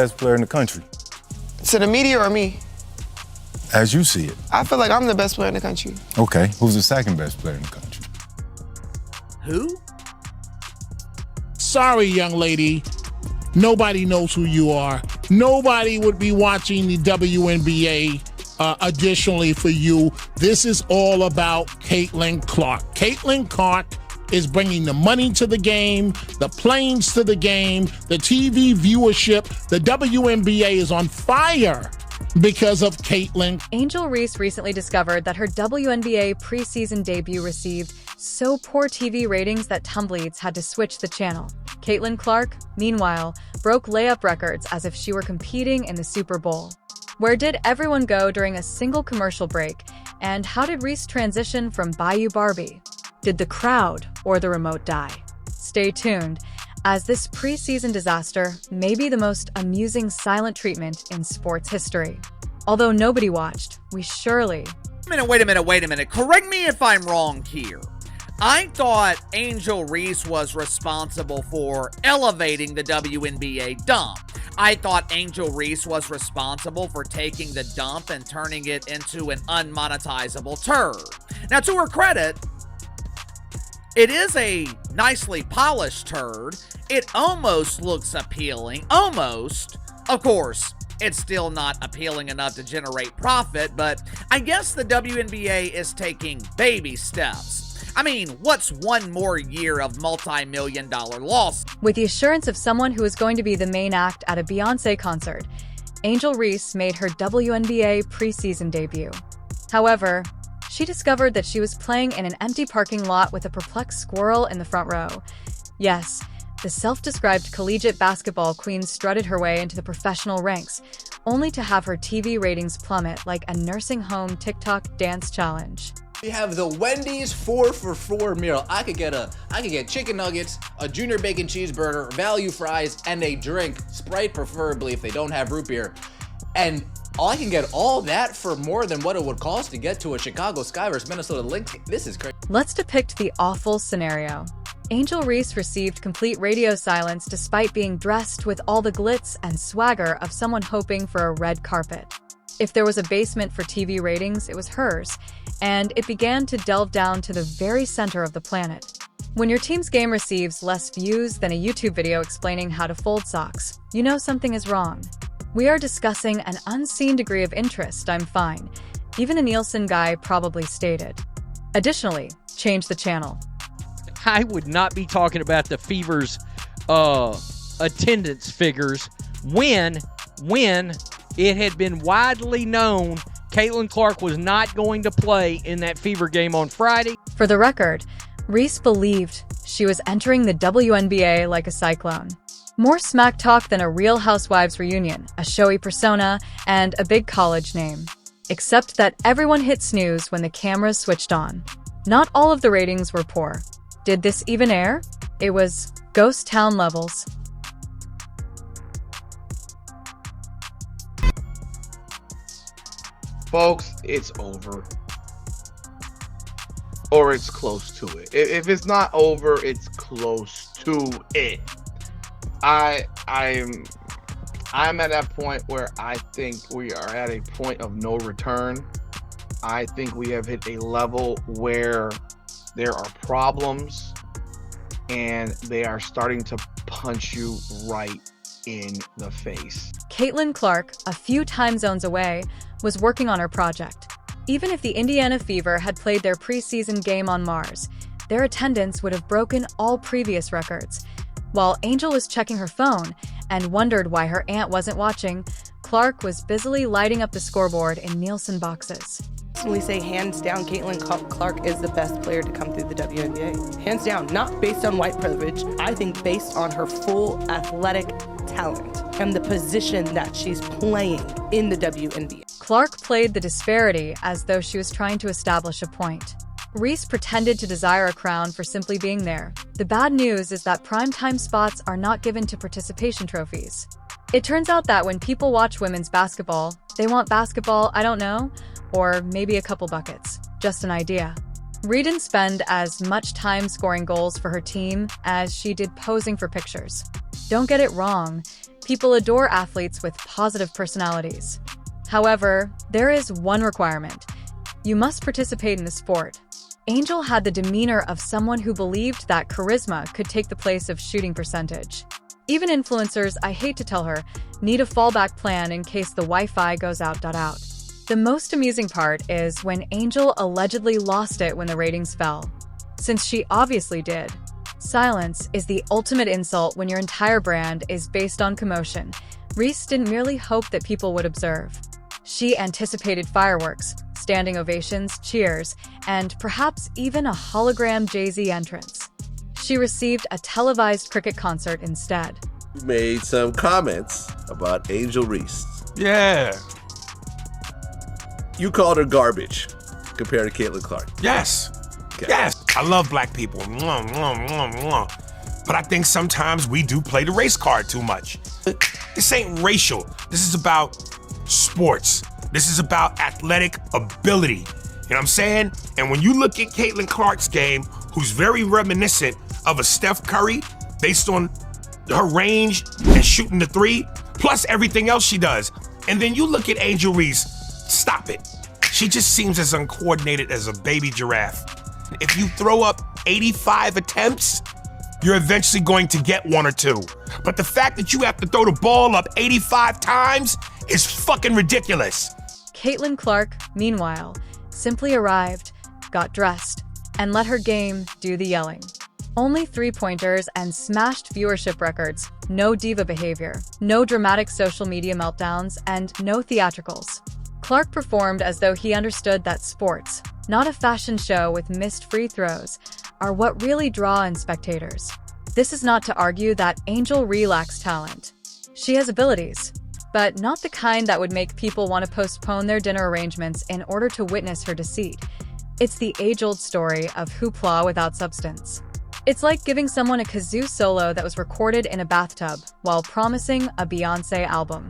Best player in the country. To the media or me? As you see it. I feel like I'm the best player in the country. Okay, who's the second best player in the country? Who? Sorry, young lady. Nobody knows who you are. Nobody would be watching the WNBA. Additionally, for you, this is all about Caitlin Clark. Caitlin Clark is bringing the money to the game, the planes to the game, the TV viewership. The WNBA is on fire because of Caitlin. Angel Reese recently discovered that her WNBA preseason debut received so poor TV ratings that Tumblr had to switch the channel. Caitlin Clark, meanwhile, broke layup records as if she were competing in the Super Bowl. Where did everyone go during a single commercial break? And how did Reese transition from Bayou Barbie? Did the crowd or the remote die? Stay tuned, as this preseason disaster may be the most amusing silent treatment in sports history. Although nobody watched, we surely... Wait a minute. Correct me if I'm wrong here. I thought Angel Reese was responsible for elevating the WNBA dump. I thought Angel Reese was responsible for taking the dump and turning it into an unmonetizable turd. Now, to her credit, it is a nicely polished turd. It almost looks appealing. Almost. Of course, it's still not appealing enough to generate profit, but I guess the WNBA is taking baby steps. I mean, what's one more year of multi-million-dollar loss? With the assurance of someone who is going to be the main act at a Beyoncé concert, Angel Reese made her WNBA preseason debut. However, she discovered that she was playing in an empty parking lot with a perplexed squirrel in the front row. Yes, the self-described collegiate basketball queen strutted her way into the professional ranks, only to have her TV ratings plummet like a nursing home TikTok dance challenge. We have the Wendy's 4 for $4 meal. I could get chicken nuggets, a junior bacon cheeseburger, value fries, and a drink, Sprite preferably if they don't have root beer. And I can get all that for more than what it would cost to get to a Chicago Sky vs Minnesota Lynx. This is crazy. Let's depict the awful scenario. Angel Reese received complete radio silence despite being dressed with all the glitz and swagger of someone hoping for a red carpet. If there was a basement for TV ratings, it was hers, and it began to delve down to the very center of the planet. When your team's game receives less views than a YouTube video explaining how to fold socks, you know something is wrong. We are discussing an unseen degree of interest, I'm fine. Even a Nielsen guy probably stated. Additionally, change the channel. I would not be talking about the Fever's attendance figures when it had been widely known Caitlin Clark was not going to play in that Fever game on Friday. For the record, Reese believed she was entering the WNBA like a cyclone. More smack talk than a Real Housewives reunion, a showy persona, and a big college name. Except that everyone hit snooze when the cameras switched on. Not all of the ratings were poor. Did this even air? It was ghost town levels. Folks, it's over. Or it's close to it. If it's not over, it's close to it. I'm at that point where I think we are at a point of no return. I think we have hit a level where there are problems and they are starting to punch you right in the face. Caitlin Clark, a few time zones away, was working on her project. Even if the Indiana Fever had played their preseason game on Mars, their attendance would have broken all previous records. While Angel was checking her phone and wondered why her aunt wasn't watching, Clark was busily lighting up the scoreboard in Nielsen boxes. We say hands down, Caitlin Clark is the best player to come through the WNBA. Hands down, not based on white privilege. I think based on her full athletic talent and the position that she's playing in the WNBA. Clark played the disparity as though she was trying to establish a point. Reese pretended to desire a crown for simply being there. The bad news is that primetime spots are not given to participation trophies. It turns out that when people watch women's basketball, they want basketball, I don't know, or maybe a couple buckets. Just an idea. Reese didn't spend as much time scoring goals for her team as she did posing for pictures. Don't get it wrong, people adore athletes with positive personalities. However, there is one requirement. You must participate in the sport. Angel had the demeanor of someone who believed that charisma could take the place of shooting percentage. Even influencers, I hate to tell her, need a fallback plan in case the Wi-Fi goes out. The most amusing part is when Angel allegedly lost it when the ratings fell. Since she obviously did. Silence is the ultimate insult when your entire brand is based on commotion. Reese didn't merely hope that people would observe. She anticipated fireworks, standing ovations, cheers, and perhaps even a hologram Jay-Z entrance. She received a televised cricket concert instead. You made some comments about Angel Reese. Yeah. You called her garbage compared to Caitlin Clark. Yes. Okay. Yes. I love black people. Mwah, mwah, mwah, mwah. But I think sometimes we do play the race card too much. This ain't racial. This is about sports. This is about athletic ability. You know what I'm saying? And when you look at Caitlin Clark's game, who's very reminiscent of a Steph Curry based on her range and shooting the three, plus everything else she does. And then you look at Angel Reese, stop it. She just seems as uncoordinated as a baby giraffe. If you throw up 85 attempts, you're eventually going to get one or two. But the fact that you have to throw the ball up 85 times is fucking ridiculous. Caitlin Clark, meanwhile, simply arrived, got dressed, and let her game do the yelling. Only three-pointers and smashed viewership records, no diva behavior, no dramatic social media meltdowns, and no theatricals. Clark performed as though he understood that sports, not a fashion show with missed free throws, are what really draw in spectators. This is not to argue that Angel Reese lacks talent. She has abilities, but not the kind that would make people want to postpone their dinner arrangements in order to witness her deceit. It's the age-old story of hoopla without substance. It's like giving someone a kazoo solo that was recorded in a bathtub while promising a Beyoncé album.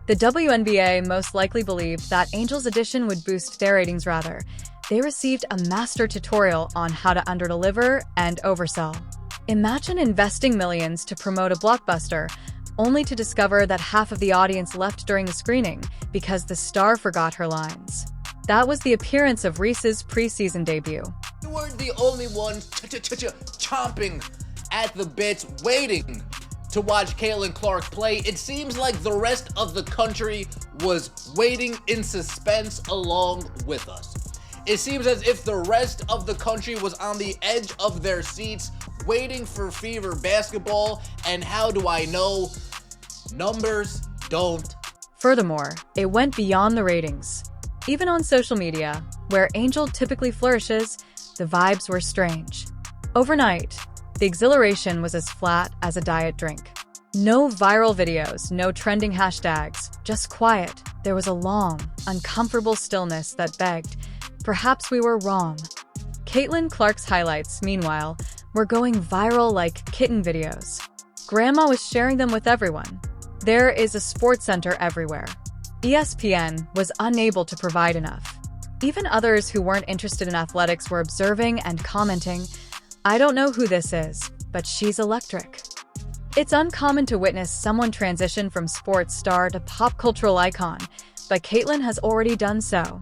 The WNBA most likely believed that Angel's addition would boost their ratings rather. They received a master tutorial on how to underdeliver and oversell. Imagine investing millions to promote a blockbuster, only to discover that half of the audience left during the screening because the star forgot her lines. That was the appearance of Reese's preseason debut. You weren't the only ones chomping at the bits, waiting to watch Caitlin Clark play. It seems like the rest of the country was waiting in suspense along with us. It seems as if the rest of the country was on the edge of their seats, waiting for Fever basketball, and how do I know? Numbers don't. Furthermore, it went beyond the ratings. Even on social media, where Angel typically flourishes, the vibes were strange. Overnight, the exhilaration was as flat as a diet drink. No viral videos, no trending hashtags, just quiet. There was a long, uncomfortable stillness that begged, perhaps we were wrong. Caitlin Clark's highlights, meanwhile, were going viral like kitten videos. Grandma was sharing them with everyone. There is a sports center everywhere. ESPN was unable to provide enough. Even others who weren't interested in athletics were observing and commenting, I don't know who this is, but she's electric. It's uncommon to witness someone transition from sports star to pop cultural icon, but Caitlin has already done so.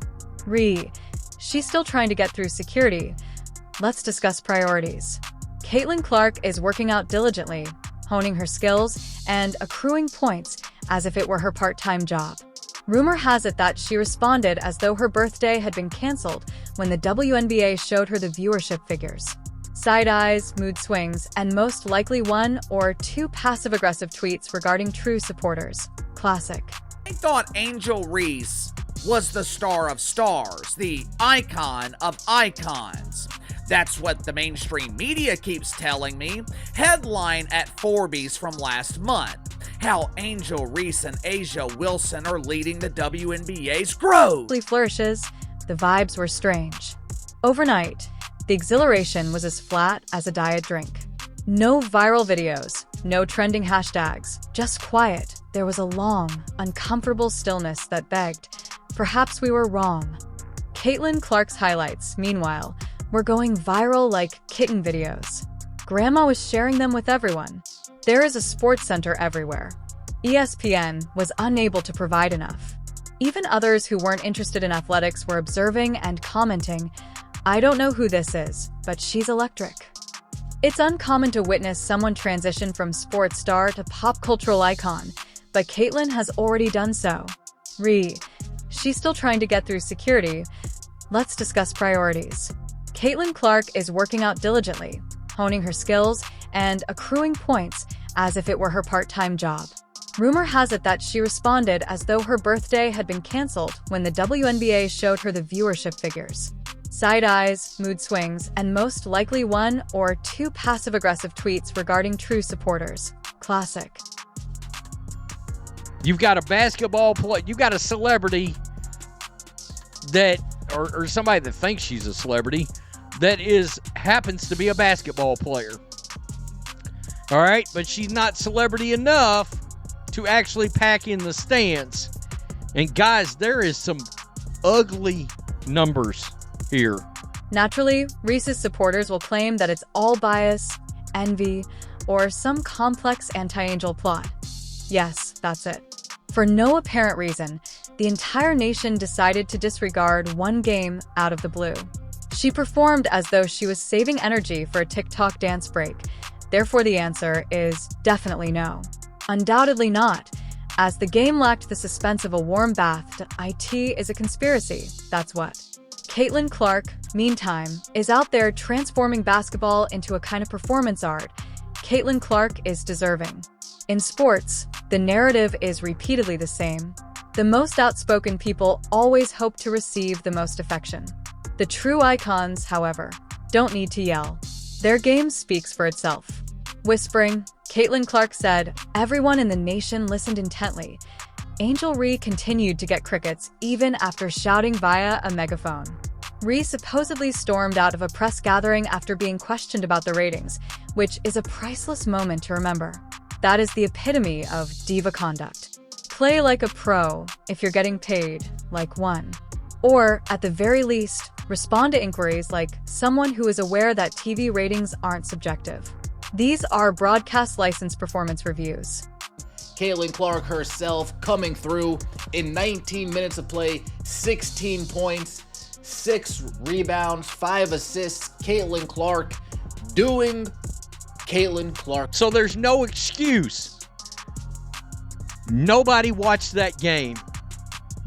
She's still trying to get through security. Let's discuss priorities. Caitlin Clark is working out diligently, honing her skills, and accruing points as if it were her part-time job. Rumor has it that she responded as though her birthday had been canceled when the WNBA showed her the viewership figures. Side eyes, mood swings, and most likely one or two passive-aggressive tweets regarding true supporters. Classic. I thought Angel Reese was the star of stars, the icon of icons. That's what the mainstream media keeps telling me. Headline at Forbes from last month. How Angel Reese and Asia Wilson are leading the WNBA's growth. Flourishes, the vibes were strange. Overnight, the exhilaration was as flat as a diet drink. No viral videos, no trending hashtags, just quiet. There was a long, uncomfortable stillness that begged, perhaps we were wrong. Caitlin Clark's highlights, meanwhile, were going viral like kitten videos. Grandma was sharing them with everyone. There is a sports center everywhere. ESPN was unable to provide enough. Even others who weren't interested in athletics were observing and commenting, "I don't know who this is, but she's electric." It's uncommon to witness someone transition from sports star to pop cultural icon, but Caitlyn has already done so. She's still trying to get through security. Let's discuss priorities. Caitlyn Clark is working out diligently, honing her skills and accruing points as if it were her part-time job. Rumor has it that she responded as though her birthday had been canceled when the WNBA showed her the viewership figures. Side eyes, mood swings, and most likely 1 or 2 passive-aggressive tweets regarding true supporters. Classic. You've got a basketball player, you've got a celebrity that, or somebody that thinks she's a celebrity, that happens to be a basketball player. All right, but she's not celebrity enough to actually pack in the stands. And guys, there is some ugly numbers here. Naturally, Reese's supporters will claim that it's all bias, envy, or some complex anti-Angel plot. Yes, that's it. For no apparent reason, the entire nation decided to disregard one game out of the blue. She performed as though she was saving energy for a TikTok dance break. Therefore, the answer is definitely no. Undoubtedly not, as the game lacked the suspense of a warm bath. IT is a conspiracy, that's what. Caitlyn Clark, meantime, is out there transforming basketball into a kind of performance art. Caitlyn Clark is deserving. In sports, the narrative is repeatedly the same. The most outspoken people always hope to receive the most affection. The true icons, however, don't need to yell. Their game speaks for itself. Whispering, Caitlyn Clark said, "Everyone in the nation listened intently." Angel Reese continued to get crickets even after shouting via a megaphone. Reese supposedly stormed out of a press gathering after being questioned about the ratings, which is a priceless moment to remember. That is the epitome of diva conduct. Play like a pro if you're getting paid like one. Or, at the very least, respond to inquiries like someone who is aware that TV ratings aren't subjective. These are broadcast license performance reviews. Caitlyn Clark herself coming through in 19 minutes of play, 16 points, 6 rebounds, 5 assists. Caitlyn Clark doing Caitlyn Clark. So there's no excuse. Nobody watched that game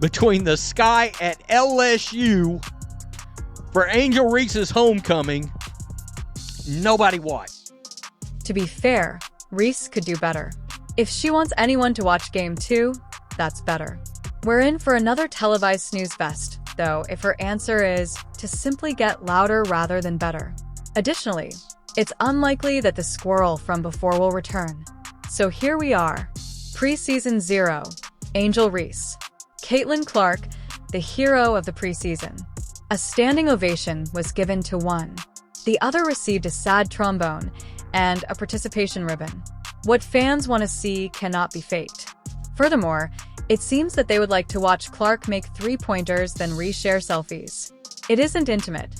between the Sky at LSU for Angel Reese's homecoming. Nobody watched. To be fair, Reese could do better. If she wants anyone to watch Game 2, that's better. We're in for another televised snooze fest, though, if her answer is to simply get louder rather than better. Additionally, it's unlikely that the squirrel from before will return. So here we are. Preseason 0, Angel Reese. Caitlyn Clark, the hero of the preseason. A standing ovation was given to one. The other received a sad trombone and a participation ribbon. What fans want to see cannot be faked. Furthermore, it seems that they would like to watch Clark make three-pointers then reshare selfies. It isn't intimate.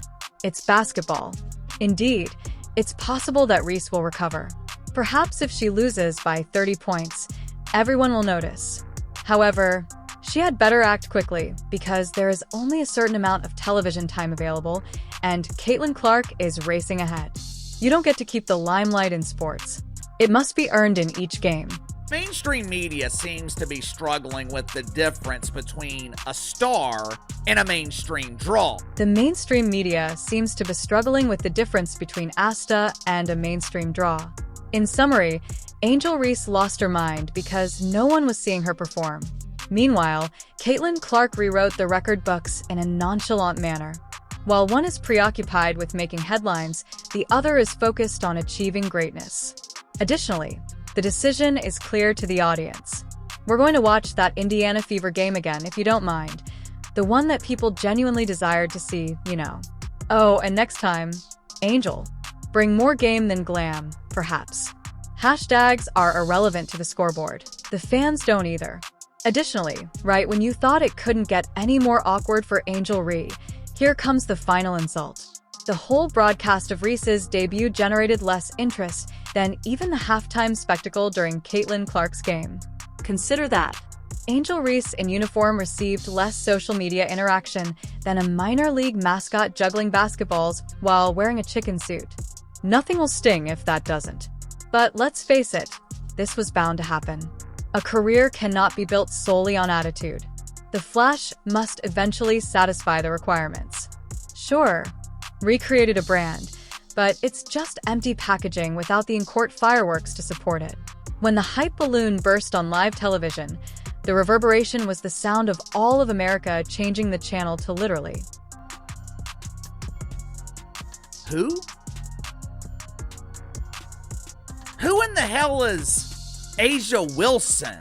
It's basketball. Indeed, it's possible that Reese will recover. Perhaps if she loses by 30 points, everyone will notice. However, she had better act quickly because there is only a certain amount of television time available, and Caitlyn Clark is racing ahead. You don't get to keep the limelight in sports. It must be earned in each game. Mainstream media seems to be struggling with the difference between a star and a mainstream draw. The mainstream media seems to be struggling with the difference between Asta and a mainstream draw. In summary, Angel Reese lost her mind because no one was seeing her perform. Meanwhile, Caitlyn Clark rewrote the record books in a nonchalant manner. While one is preoccupied with making headlines, the other is focused on achieving greatness. Additionally, the decision is clear to the audience. We're going to watch that Indiana Fever game again, if you don't mind. The one that people genuinely desired to see, you know. Oh, and next time, Angel. Bring more game than glam, perhaps. Hashtags are irrelevant to the scoreboard. The fans don't either. Additionally, right when you thought it couldn't get any more awkward for Angel Reese, here comes the final insult. The whole broadcast of Reese's debut generated less interest than even the halftime spectacle during Caitlin Clark's game. Consider that. Angel Reese in uniform received less social media interaction than a minor league mascot juggling basketballs while wearing a chicken suit. Nothing will sting if that doesn't. But let's face it, this was bound to happen. A career cannot be built solely on attitude. The flash must eventually satisfy the requirements. Sure, recreated a brand, but it's just empty packaging without the in-court fireworks to support it. When the hype balloon burst on live television, the reverberation was the sound of all of America changing the channel to literally. Who? Who in the hell is Asia Wilson?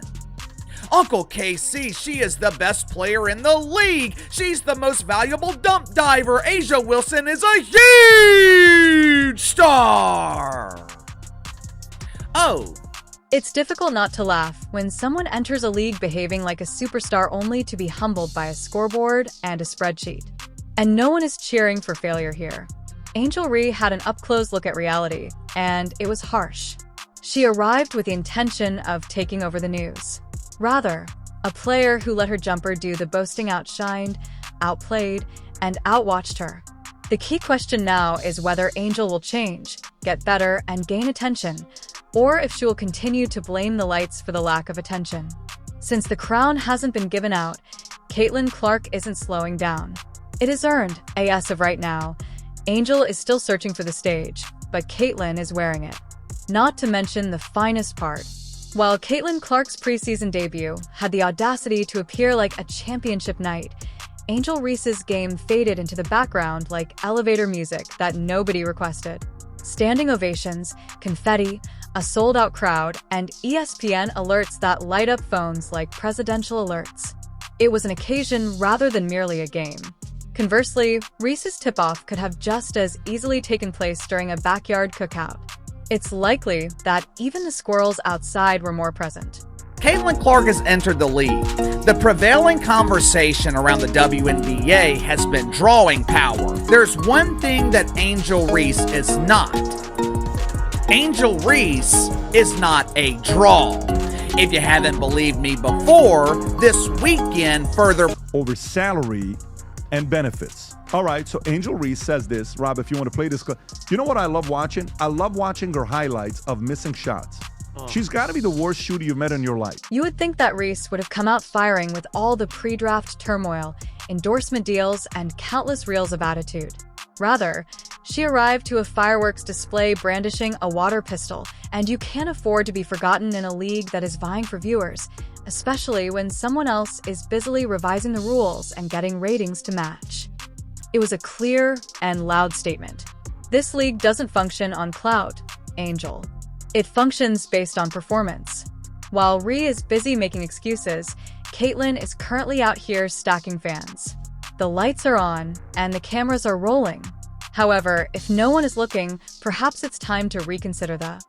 Uncle KC, she is the best player in the league. She's the most valuable dump diver. Asia Wilson is a huge star. Oh. It's difficult not to laugh when someone enters a league behaving like a superstar only to be humbled by a scoreboard and a spreadsheet. And no one is cheering for failure here. Angel Reese had an up-close look at reality, and it was harsh. She arrived with the intention of taking over the news. Rather, a player who let her jumper do the boasting outshined, outplayed, and outwatched her. The key question now is whether Angel will change, get better, and gain attention, or if she will continue to blame the lights for the lack of attention. Since the crown hasn't been given out, Caitlin Clark isn't slowing down. It is earned, as of right now. Angel is still searching for the stage, but Caitlin is wearing it. Not to mention the finest part. While Caitlin Clark's preseason debut had the audacity to appear like a championship night, Angel Reese's game faded into the background like elevator music that nobody requested. Standing ovations, confetti, a sold-out crowd, and ESPN alerts that light up phones like presidential alerts. It was an occasion rather than merely a game. Conversely, Reese's tip-off could have just as easily taken place during a backyard cookout. It's likely that even the squirrels outside were more present. Caitlin Clark has entered the league. The prevailing conversation around the WNBA has been drawing power. There's one thing that Angel Reese is not. Angel Reese is not a draw. If you haven't believed me before, this weekend further over salary and benefits. All right, so Angel Reese says this. Rob, if you want to play this clip. You know what I love watching? I love watching her highlights of missing shots. She's got to be the worst shooter you've met in your life. You would think that Reese would have come out firing with all the pre-draft turmoil, endorsement deals, and countless reels of attitude. Rather, she arrived to a fireworks display brandishing a water pistol, and you can't afford to be forgotten in a league that is vying for viewers, especially when someone else is busily revising the rules and getting ratings to match. It was a clear and loud statement. This league doesn't function on clout, Angel. It functions based on performance. While Rhee is busy making excuses, Caitlin is currently out here stacking fans. The lights are on, and the cameras are rolling. However, if no one is looking, perhaps it's time to reconsider that.